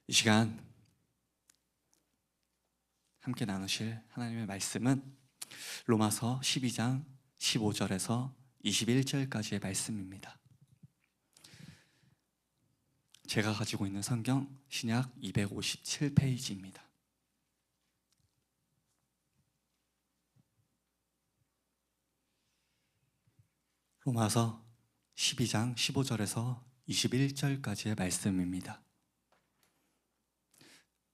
이 시간 함께 나누실 하나님의 말씀은 로마서 12장 15절에서 21절까지의 말씀입니다. 제가 가지고 있는 성경 신약 257페이지입니다. 로마서 12장 15절에서 21절까지의 말씀입니다.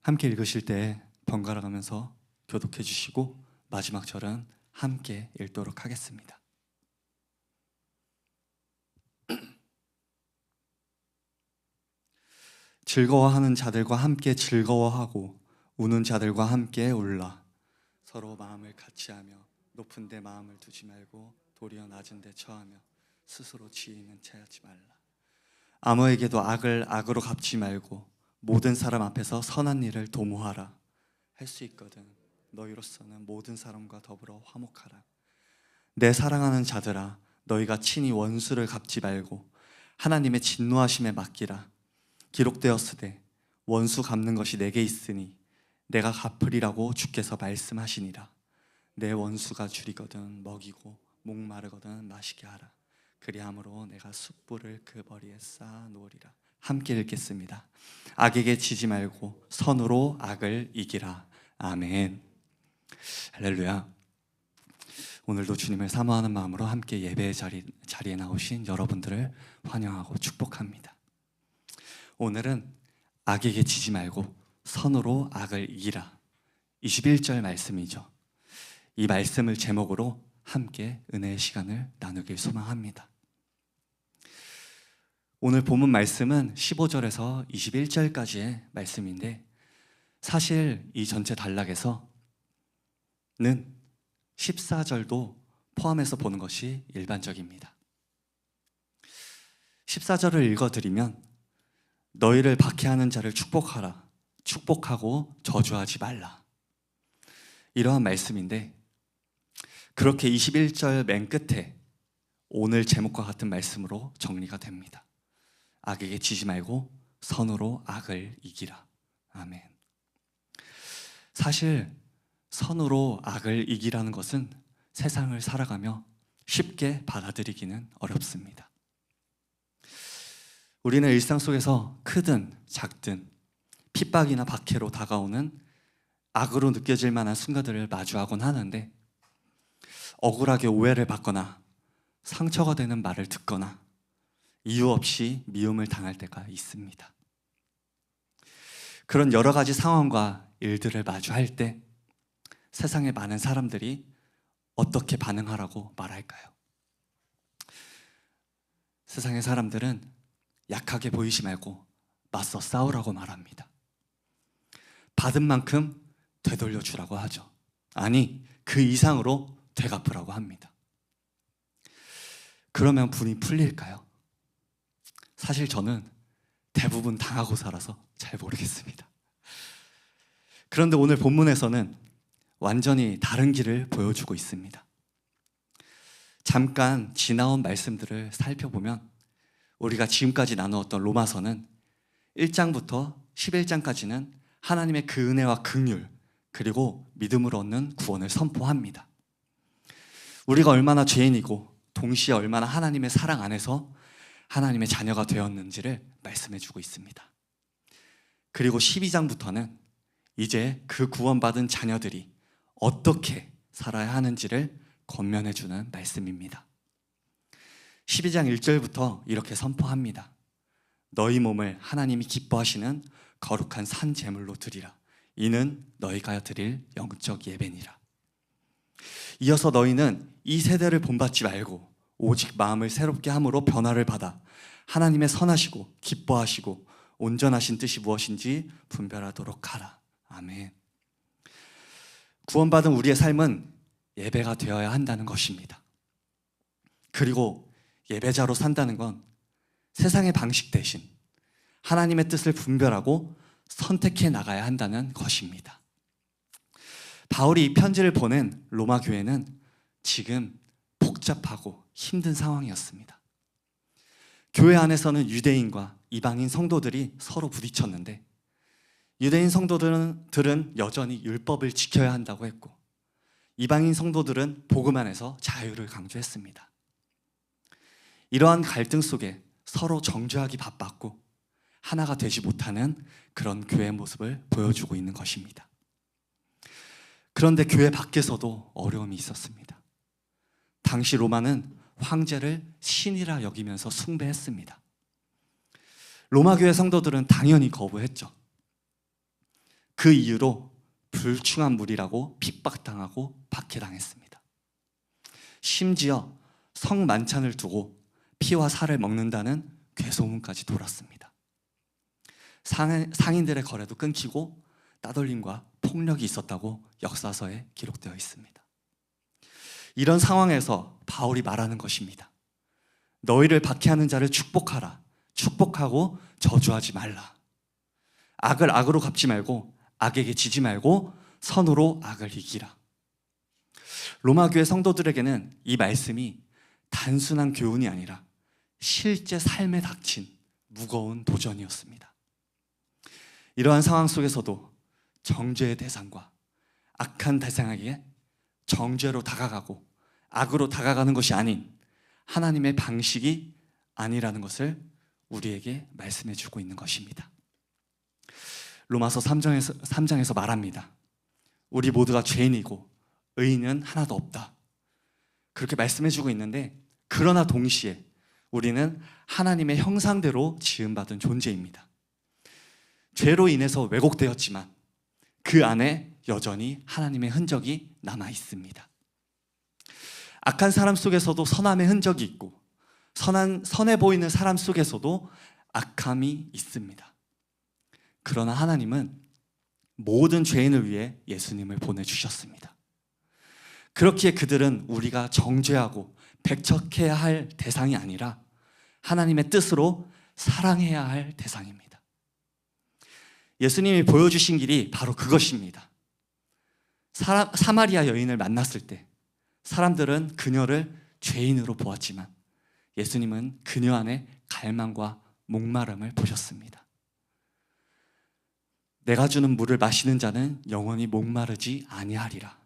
함께 읽으실 때 번갈아 가면서 교독해 주시고 마지막 절은 함께 읽도록 하겠습니다. 즐거워하는 자들과 함께 즐거워하고 우는 자들과 함께 울라. 서로 마음을 같이하며 높은 데 마음을 두지 말고 도리어 낮은 데 처하며 스스로 지혜는 채하지 말라. 아무에게도 악을 악으로 갚지 말고 모든 사람 앞에서 선한 일을 도모하라. 할 수 있거든 너희로서는 모든 사람과 더불어 화목하라. 내 사랑하는 자들아, 너희가 친히 원수를 갚지 말고 하나님의 진노하심에 맡기라. 기록되었으되 원수 갚는 것이 내게 있으니 내가 갚으리라고 주께서 말씀하시니라. 내 원수가 줄이거든 먹이고 목마르거든 마시게 하라. 그리함으로 내가 숯불을 그 머리에 쌓아 놓으리라. 함께 읽겠습니다. 악에게 지지 말고 선으로 악을 이기라. 아멘. 할렐루야. 오늘도 주님을 사모하는 마음으로 함께 예배의 자리에 나오신 여러분들을 환영하고 축복합니다. 오늘은 악에게 지지 말고 선으로 악을 이기라, 21절 말씀이죠. 이 말씀을 제목으로 함께 은혜의 시간을 나누길 소망합니다. 오늘 본문 말씀은 15절에서 21절까지의 말씀인데, 사실 이 전체 단락에서는 14절도 포함해서 보는 것이 일반적입니다. 14절을 읽어드리면 너희를 박해하는 자를 축복하라. 축복하고 저주하지 말라. 이러한 말씀인데, 그렇게 21절 맨 끝에 오늘 제목과 같은 말씀으로 정리가 됩니다. 악에게 지지 말고 선으로 악을 이기라. 아멘. 사실 선으로 악을 이기라는 것은 세상을 살아가며 쉽게 받아들이기는 어렵습니다. 우리는 일상 속에서 크든 작든 핍박이나 박해로 다가오는 악으로 느껴질 만한 순간들을 마주하곤 하는데, 억울하게 오해를 받거나 상처가 되는 말을 듣거나 이유 없이 미움을 당할 때가 있습니다. 그런 여러 가지 상황과 일들을 마주할 때 세상의 많은 사람들이 어떻게 반응하라고 말할까요? 세상의 사람들은 약하게 보이지 말고 맞서 싸우라고 말합니다. 받은 만큼 되돌려 주라고 하죠. 아니, 그 이상으로 되갚으라고 합니다. 그러면 분이 풀릴까요? 사실 저는 대부분 당하고 살아서 잘 모르겠습니다. 그런데 오늘 본문에서는 완전히 다른 길을 보여주고 있습니다. 잠깐 지나온 말씀들을 살펴보면 우리가 지금까지 나누었던 로마서는 1장부터 11장까지는 하나님의 그 은혜와 긍휼, 그리고 믿음으로 얻는 구원을 선포합니다. 우리가 얼마나 죄인이고 동시에 얼마나 하나님의 사랑 안에서 하나님의 자녀가 되었는지를 말씀해주고 있습니다. 그리고 12장부터는 이제 그 구원받은 자녀들이 어떻게 살아야 하는지를 권면해주는 말씀입니다. 12장 1절부터 이렇게 선포합니다. 너희 몸을 하나님이 기뻐하시는 거룩한 산 제물로 드리라. 이는 너희가 드릴 영적 예배니라. 이어서 너희는 이 세대를 본받지 말고 오직 마음을 새롭게 함으로 변화를 받아 하나님의 선하시고 기뻐하시고 온전하신 뜻이 무엇인지 분별하도록 하라. 아멘. 구원받은 우리의 삶은 예배가 되어야 한다는 것입니다. 그리고 예배자로 산다는 건 세상의 방식 대신 하나님의 뜻을 분별하고 선택해 나가야 한다는 것입니다. 바울이 이 편지를 보낸 로마 교회는 지금 복잡하고 힘든 상황이었습니다. 교회 안에서는 유대인과 이방인 성도들이 서로 부딪혔는데 유대인 성도들은 여전히 율법을 지켜야 한다고 했고, 이방인 성도들은 복음 안에서 자유를 강조했습니다. 이러한 갈등 속에 서로 정죄하기 바빴고 하나가 되지 못하는 그런 교회 모습을 보여주고 있는 것입니다. 그런데 교회 밖에서도 어려움이 있었습니다. 당시 로마는 황제를 신이라 여기면서 숭배했습니다. 로마 교회 성도들은 당연히 거부했죠. 그 이유로 불충한 무리라고 핍박당하고 박해당했습니다. 심지어 성만찬을 두고 피와 살을 먹는다는 괴소문까지 돌았습니다. 상인들의 거래도 끊기고 따돌림과 폭력이 있었다고 역사서에 기록되어 있습니다. 이런 상황에서 바울이 말하는 것입니다. 너희를 박해하는 자를 축복하라. 축복하고 저주하지 말라. 악을 악으로 갚지 말고 악에게 지지 말고 선으로 악을 이기라. 로마 교회 성도들에게는 이 말씀이 단순한 교훈이 아니라 실제 삶에 닥친 무거운 도전이었습니다. 이러한 상황 속에서도 정죄의 대상과 악한 대상에게 정죄로 다가가고 악으로 다가가는 것이 아닌 하나님의 방식이 아니라는 것을 우리에게 말씀해 주고 있는 것입니다. 로마서 3장에서 말합니다. 우리 모두가 죄인이고 의인은 하나도 없다. 그렇게 말씀해 주고 있는데, 그러나 동시에 우리는 하나님의 형상대로 지음받은 존재입니다. 죄로 인해서 왜곡되었지만 그 안에 여전히 하나님의 흔적이 남아 있습니다. 악한 사람 속에서도 선함의 흔적이 있고 선해 보이는 사람 속에서도 악함이 있습니다. 그러나 하나님은 모든 죄인을 위해 예수님을 보내주셨습니다. 그렇기에 그들은 우리가 정죄하고 배척해야 할 대상이 아니라 하나님의 뜻으로 사랑해야 할 대상입니다. 예수님이 보여주신 길이 바로 그것입니다. 사마리아 여인을 만났을 때 사람들은 그녀를 죄인으로 보았지만 예수님은 그녀 안에 갈망과 목마름을 보셨습니다. 내가 주는 물을 마시는 자는 영원히 목마르지 아니하리라.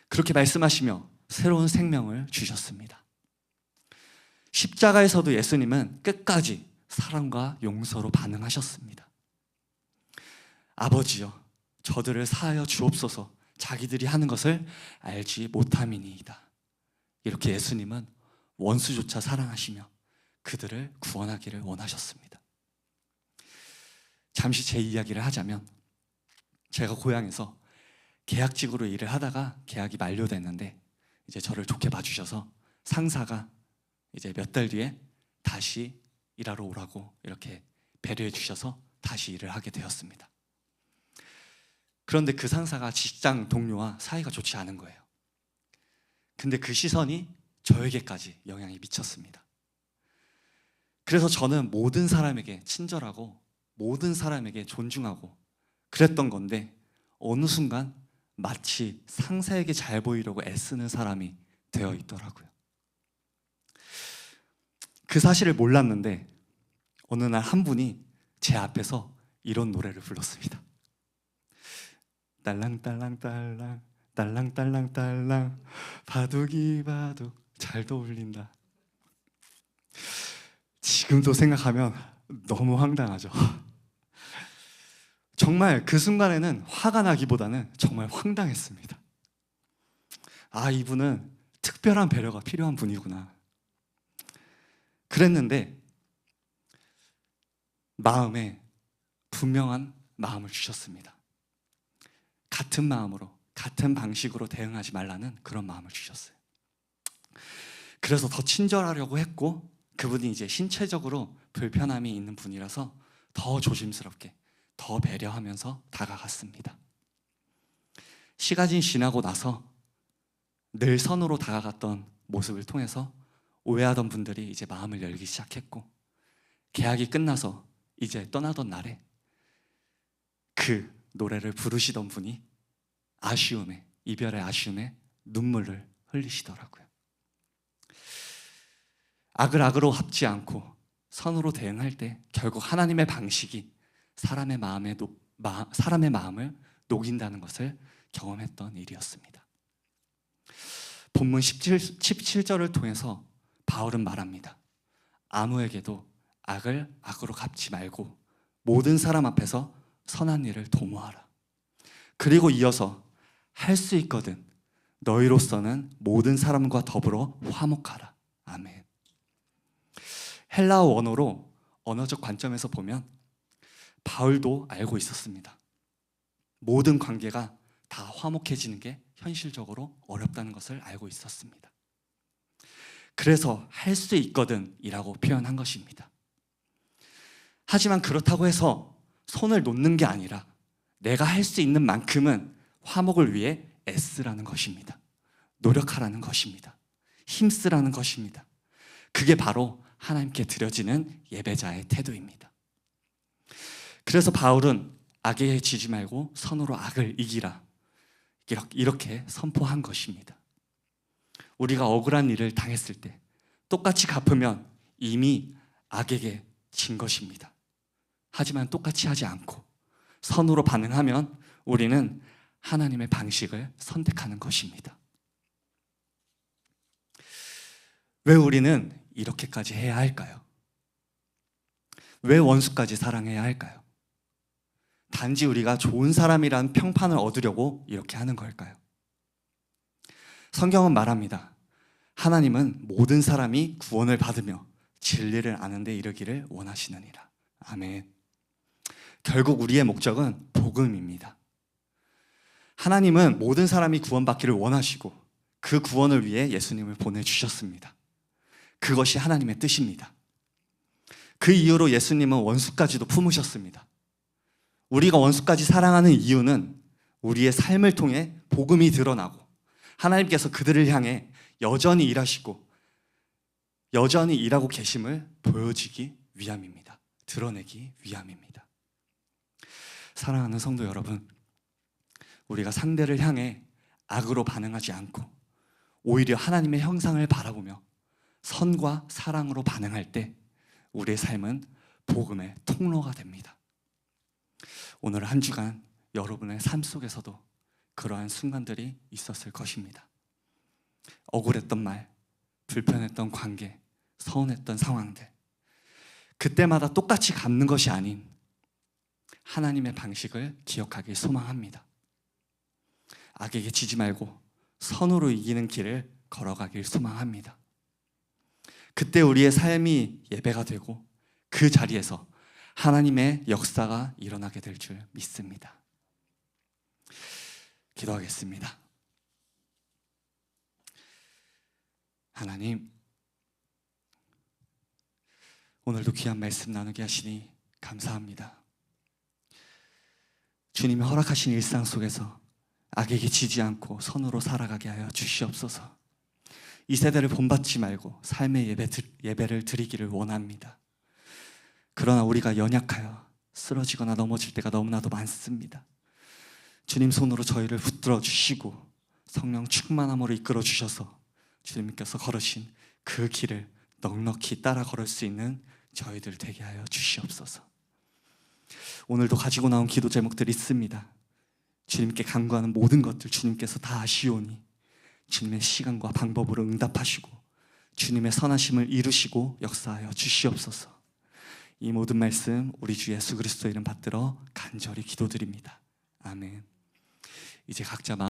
그렇게 말씀하시며 새로운 생명을 주셨습니다. 십자가에서도 예수님은 끝까지 사랑과 용서로 반응하셨습니다. 아버지여, 저들을 사하여 주옵소서. 자기들이 하는 것을 알지 못함이니이다. 이렇게 예수님은 원수조차 사랑하시며 그들을 구원하기를 원하셨습니다. 잠시 제 이야기를 하자면, 제가 고향에서 계약직으로 일을 하다가 계약이 만료됐는데 이제 저를 좋게 봐주셔서 상사가 이제 몇 달 뒤에 다시 일하러 오라고 이렇게 배려해 주셔서 다시 일을 하게 되었습니다. 그런데 그 상사가 직장 동료와 사이가 좋지 않은 거예요. 근데 그 시선이 저에게까지 영향이 미쳤습니다. 그래서 저는 모든 사람에게 친절하고 모든 사람에게 존중하고 그랬던 건데, 어느 순간 마치 상사에게 잘 보이려고 애쓰는 사람이 되어 있더라고요. 그 사실을 몰랐는데 어느 날 한 분이 제 앞에서 이런 노래를 불렀습니다. 딸랑딸랑딸랑 딸랑딸랑딸랑 바둑이 바둑 잘도 울린다. 지금도 생각하면 너무 황당하죠. 정말 그 순간에는 화가 나기보다는 정말 황당했습니다. 아, 이분은 특별한 배려가 필요한 분이구나. 그랬는데 마음에 분명한 마음을 주셨습니다. 같은 마음으로, 같은 방식으로 대응하지 말라는 그런 마음을 주셨어요. 그래서 더 친절하려고 했고, 그분이 이제 신체적으로 불편함이 있는 분이라서 더 조심스럽게, 더 배려하면서 다가갔습니다. 시간이 지나고 나서 늘 선으로 다가갔던 모습을 통해서 오해하던 분들이 이제 마음을 열기 시작했고, 계약이 끝나서 이제 떠나던 날에 그 노래를 부르시던 분이 아쉬움에, 이별의 아쉬움에 눈물을 흘리시더라고요. 악을 악으로 갚지 않고 선으로 대응할 때 결국 하나님의 방식이 사람의 마음을 녹인다는 것을 경험했던 일이었습니다. 본문 17절을 통해서 바울은 말합니다. 아무에게도 악을 악으로 갚지 말고 모든 사람 앞에서 선한 일을 도모하라. 그리고 이어서 할 수 있거든 너희로서는 모든 사람과 더불어 화목하라. 아멘. 헬라어 원어로 언어적 관점에서 보면 바울도 알고 있었습니다. 모든 관계가 다 화목해지는 게 현실적으로 어렵다는 것을 알고 있었습니다. 그래서 할 수 있거든 이라고 표현한 것입니다. 하지만 그렇다고 해서 손을 놓는 게 아니라 내가 할 수 있는 만큼은 화목을 위해 애쓰라는 것입니다. 노력하라는 것입니다. 힘쓰라는 것입니다. 그게 바로 하나님께 드려지는 예배자의 태도입니다. 그래서 바울은 악에 지지 말고 선으로 악을 이기라 이렇게 선포한 것입니다. 우리가 억울한 일을 당했을 때 똑같이 갚으면 이미 악에게 진 것입니다. 하지만 똑같이 하지 않고 선으로 반응하면 우리는 하나님의 방식을 선택하는 것입니다. 왜 우리는 이렇게까지 해야 할까요? 왜 원수까지 사랑해야 할까요? 단지 우리가 좋은 사람이란 평판을 얻으려고 이렇게 하는 걸까요? 성경은 말합니다. 하나님은 모든 사람이 구원을 받으며 진리를 아는 데 이르기를 원하시느니라. 아멘. 결국 우리의 목적은 복음입니다. 하나님은 모든 사람이 구원받기를 원하시고 그 구원을 위해 예수님을 보내주셨습니다. 그것이 하나님의 뜻입니다. 그 이유로 예수님은 원수까지도 품으셨습니다. 우리가 원수까지 사랑하는 이유는 우리의 삶을 통해 복음이 드러나고 하나님께서 그들을 향해 여전히 일하시고 여전히 일하고 계심을 보여주기 위함입니다. 드러내기 위함입니다. 사랑하는 성도 여러분, 우리가 상대를 향해 악으로 반응하지 않고 오히려 하나님의 형상을 바라보며 선과 사랑으로 반응할 때 우리의 삶은 복음의 통로가 됩니다. 오늘 한 주간 여러분의 삶 속에서도 그러한 순간들이 있었을 것입니다. 억울했던 말, 불편했던 관계, 서운했던 상황들, 그때마다 똑같이 갚는 것이 아닌 하나님의 방식을 기억하길 소망합니다. 악에게 지지 말고 선으로 이기는 길을 걸어가길 소망합니다. 그때 우리의 삶이 예배가 되고 그 자리에서 하나님의 역사가 일어나게 될 줄 믿습니다. 기도하겠습니다. 하나님, 오늘도 귀한 말씀 나누게 하시니 감사합니다. 주님이 허락하신 일상 속에서 악에게 지지 않고 선으로 살아가게 하여 주시옵소서. 이 세대를 본받지 말고 삶의 예배를 드리기를 원합니다. 그러나 우리가 연약하여 쓰러지거나 넘어질 때가 너무나도 많습니다. 주님 손으로 저희를 붙들어 주시고 성령 충만함으로 이끌어 주셔서 주님께서 걸으신 그 길을 넉넉히 따라 걸을 수 있는 저희들 되게 하여 주시옵소서. 오늘도 가지고 나온 기도 제목들이 있습니다. 주님께 간구하는 모든 것들 주님께서 다 아시오니 주님의 시간과 방법으로 응답하시고 주님의 선하심을 이루시고 역사하여 주시옵소서. 이 모든 말씀 우리 주 예수 그리스도 이름 받들어 간절히 기도드립니다. 아멘. 이제 각자